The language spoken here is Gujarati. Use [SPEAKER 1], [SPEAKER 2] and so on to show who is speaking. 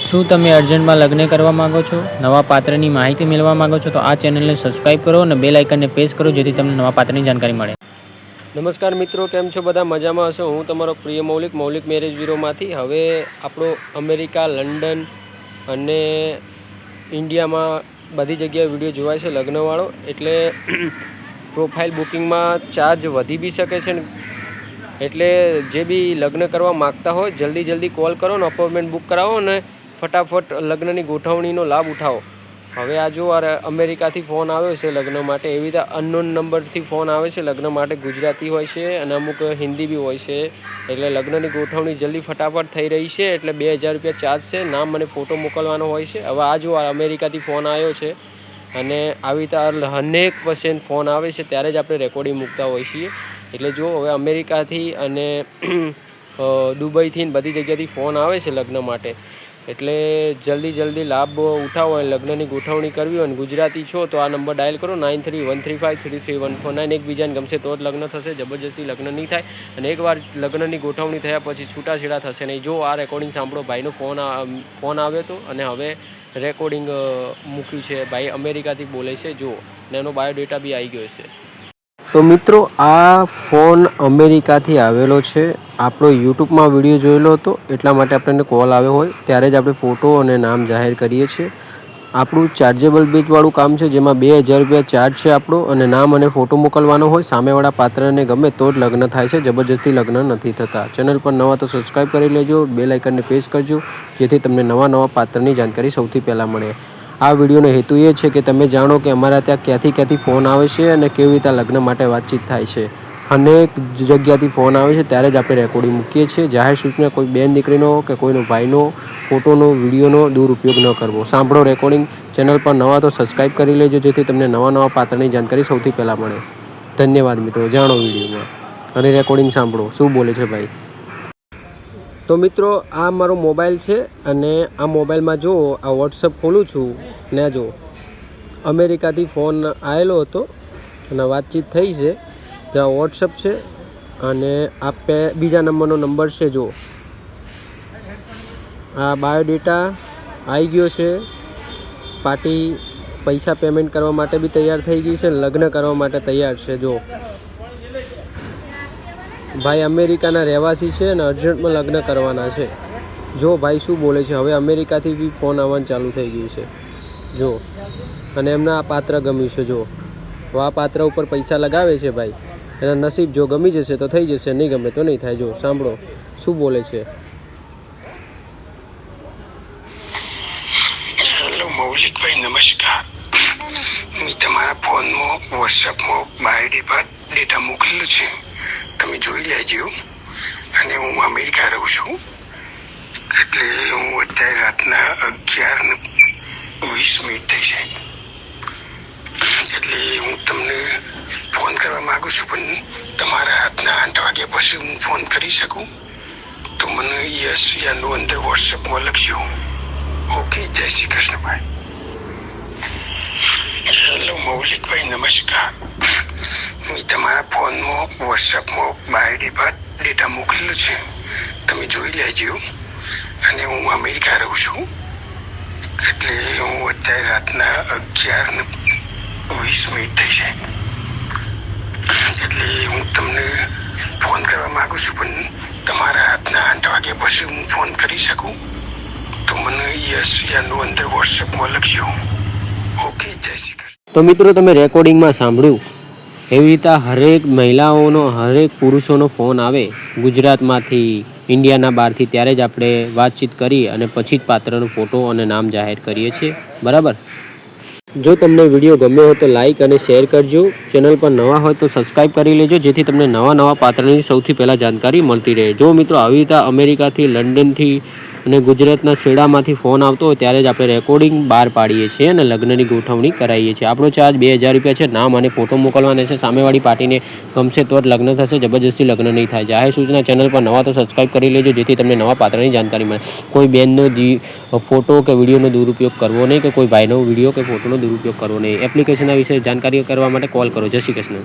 [SPEAKER 1] શું તમે અર્જન્ટમાં લગ્ન કરવા માંગો છો? નવા પાત્રની માહિતી મેળવવા માંગો છો? તો આ ચેનલને સબસ્ક્રાઇબ કરો અને બેલ આઇકનને પ્રેસ કરો જેથી તમને નવા પાત્રની જાણકારી મળે.
[SPEAKER 2] નમસ્કાર મિત્રો, કેમ છો? બધા મજામાં હશો. હું તમારો પ્રિય મૌલિક મેરેજ બ્યુરોમાંથી. હવે આપણો અમેરિકા, લંડન અને ઇન્ડિયામાં બધી જગ્યાએ વિડીયો જોવાય છે લગ્નવાળો. એટલે પ્રોફાઇલ બુકિંગમાં ચાર્જ વધી બી શકે છે ને. એટલે જે બી લગ્ન કરવા માગતા હોય જલ્દી કોલ કરો ને અપોઇન્ટમેન્ટ બુક કરાવો ને ફટાફટ લગ્નની ગોઠવણીનો લાભ ઉઠાવો. હવે આ જો અમેરિકાથી ફોન આવ્યો છે લગ્ન માટે. એવી રીતે અનનોન નંબરથી ફોન આવે છે લગ્ન માટે. ગુજરાતી હોય છે અને અમુક હિન્દી બી હોય છે. એટલે લગ્નની ગોઠવણી જલ્દી ફટાફટ થઈ રહી છે. એટલે 2000 રૂપિયા ચાર્જ છે. નામ અને ફોટો મોકલવાનો હોય છે. હવે આ જો અમેરિકાથી ફોન આવ્યો છે અને આવી રીતે અનેક પર્સન્ટ ફોન આવે છે ત્યારે જ આપણે રેકોર્ડિંગ મૂકતા હોઈએ છીએ. એટલે જો હવે અમેરિકાથી અને દુબઈથી બધી જગ્યાથી ફોન આવે છે લગ્ન માટે. એટલે જલ્દી લાભ ઉઠાવો અને લગ્નની ગોઠવણી કરવી હોય. ગુજરાતી છો તો આ નંબર ડાયલ કરો 9313533149. એકબીજાને ગમશે તો જ લગ્ન થશે. જબરજસ્તી લગ્ન નહીં થાય. અને એકવાર લગ્નની ગોઠવણી થયા પછી છૂટાછેડા થશે નહીં. જો આ રેકોર્ડિંગ સાંભળો, ભાઈનો ફોન આવ્યો હતો અને હવે રેકોર્ડિંગ મૂક્યું છે. ભાઈ અમેરિકાથી બોલે છે જો, ને એનો બાયોડેટા બી આવી ગયો છે. તો મિત્રો, આ ફોન અમેરિકાથી આવેલો છે. આપણો યુટ્યુબમાં વિડીયો જોયેલો હતો એટલા માટે આપણને કોલ આવ્યો હોય ત્યારે જ આપણે ફોટો અને નામ જાહેર કરીએ છીએ. આપણું ચાર્જેબલ બેચવાળું કામ છે જેમાં 2000 રૂપિયા ચાર્જ છે આપણો. અને નામ અને ફોટો મોકલવાનો હોય. સામેવાળા પાત્રને ગમે તો જ લગ્ન થાય છે. જબરજસ્તી લગ્ન નથી થતા. ચેનલ પર નવા તો સબસ્ક્રાઈબ કરી લેજો, બેલ આઇકનને પ્રેસ કરજો જેથી તમને નવા પાત્રની જાણકારી સૌથી પહેલાં મળે. આ વિડીયોનો હેતુ એ છે કે તમે જાણો કે અમારા ત્યાં ક્યાંથી ફોન આવે છે અને કેવી રીતે લગ્ન માટે વાતચીત થાય છે. અનેક જગ્યાથી ફોન આવે છે ત્યારે જ આપણે રેકોર્ડિંગ મૂકીએ છીએ. જાહેર સૂચના કોઈ બેન દીકરીનો કે કોઈનો ભાઈનો ફોટોનો વિડીયોનો દુરુપયોગ ન કરવો. સાંભળો રેકોર્ડિંગ. ચેનલ પર નવા તો સબસ્ક્રાઈબ કરી લેજો જેથી તમને નવા પાત્રની જાણકારી સૌથી પહેલાં મળે. ધન્યવાદ મિત્રો. જાણો વિડીયોમાં અને રેકોર્ડિંગ સાંભળો શું બોલે છે ભાઈ. તો મિત્રો, આ મારો મોબાઈલ છે અને આ મોબાઈલમાં જો આ વોટ્સઅપ ખોલું છું ને જો અમેરિકાથી ફોન આવેલો હતો અને વાતચીત થઈ છે. જ્યાં વોટ્સઅપ છે અને આ બીજા નંબરનો નંબર છે. જો આ બાયોડેટા આવી ગયો છે. પાર્ટી પૈસા પેમેન્ટ કરવા માટે બી તૈયાર થઈ ગઈ છે. લગ્ન કરવા માટે તૈયાર છે. જો ભાઈ અમેરિકાના રહેવાસી છે અને અર્જન્ટમાં લગ્ન કરવાના છે. જો ભાઈ શું બોલે છે. હવે અમેરિકાથી બી ફોન આવવાનું ચાલુ થઈ ગયું છે. જો અને એમને આ પાત્ર ગમ્યું છે. જો આ પાત્ર ઉપર પૈસા લગાવે છે ભાઈ. એના નસીબ, જો ગમી જશે તો થઈ જશે, નહીં ગમે તો નહીં થાય. જો સાંભળો શું બોલે છે.
[SPEAKER 3] હેલો મૌલિકભાઈ, નમસ્કાર. મેં તમારા ફોનમાં વોટ્સઅપમાં બાયોડેટા મોકલેલું છે, તમે જોઈ લેજો. અને હું અમેરિકા રહું છું. એટલે હું અત્યારે રાતના 11:20 થઈ છે. એટલે હું તમને ફોન કરવા માગું છું, પણ તમારા રાતના 8 વાગ્યા પછી હું ફોન કરી શકું તો મને યસ યા નો અંદર વોટ્સઅપમાં લખજો. ઓકે, જય શ્રી કૃષ્ણ ભાઈ. હેલો મૌલિકભાઈ, નમસ્કાર. મેં તમારા ફોનમાં વોટ્સઅપમાં બાયોડેટા મોકલેલું છે, તમે જોઈ લેજો. અને હું અમેરિકા રહું છું. એટલે હું અત્યારે રાતના 11:20 થઈ છે. એટલે હું તમને ફોન કરવા માગું છું, પણ તમારા રાતના 8 વાગ્યા પછી હું ફોન કરી શકું તો મને યસ યા નો અંદર વોટ્સઅપમાં લખજો. ઓકે, જય શ્રી કૃષ્ણ.
[SPEAKER 2] તો મિત્રો, તમે રેકોર્ડિંગમાં સાંભળ્યું એવી રીતે હરેક મહિલાઓનો, હરેક પુરુષોનો ફોન આવે ગુજરાતમાંથી, ઇન્ડિયાના બહારથી, ત્યારે જ આપણે વાતચીત કરી અને પછી જ પાત્રનો ફોટો અને નામ જાહેર કરીએ છીએ. બરાબર. જો તમને વિડીયો ગમ્યો હોય તો લાઇક અને શેર કરજો. ચેનલ પર નવા હોય તો સબસ્ક્રાઈબ કરી લેજો જેથી તમને નવા પાત્રની સૌથી પહેલાં જાણકારી મળતી રહે. જો મિત્રો આવી રીતે અમેરિકાથી, લંડનથી અને ગુજરાતના શેડામાંથી ફોન આવતો હોય ત્યારે જ આપણે રેકોર્ડિંગ બહાર પાડીએ છીએ અને લગ્નની ગોઠવણી કરાવીએ છીએ. આપણો ચાર્જ 2000 રૂપિયા છે. નામ અને ફોટો મોકલવાના છે. સામેવાળી પાર્ટીને ગમશે તો જ લગ્ન થશે. જબરજસ્તી લગ્ન નહીં થાય. જાહેર સૂચના. ચેનલ પર નવા તો સબસ્ક્રાઈબ કરી લેજો જેથી તમને નવા પાત્રની જાણકારી મળે. કોઈ બેનનો ફોટો કે વિડીયોનો દુરુપયોગ કરવો નહીં, કે કોઈ ભાઈનો વિડીયો કે ફોટોનો દુરુપયોગ કરવો નહીં. એપ્લિકેશનના વિશે જાણકારી કરવા માટે કોલ કરો. જય શ્રી કૃષ્ણ.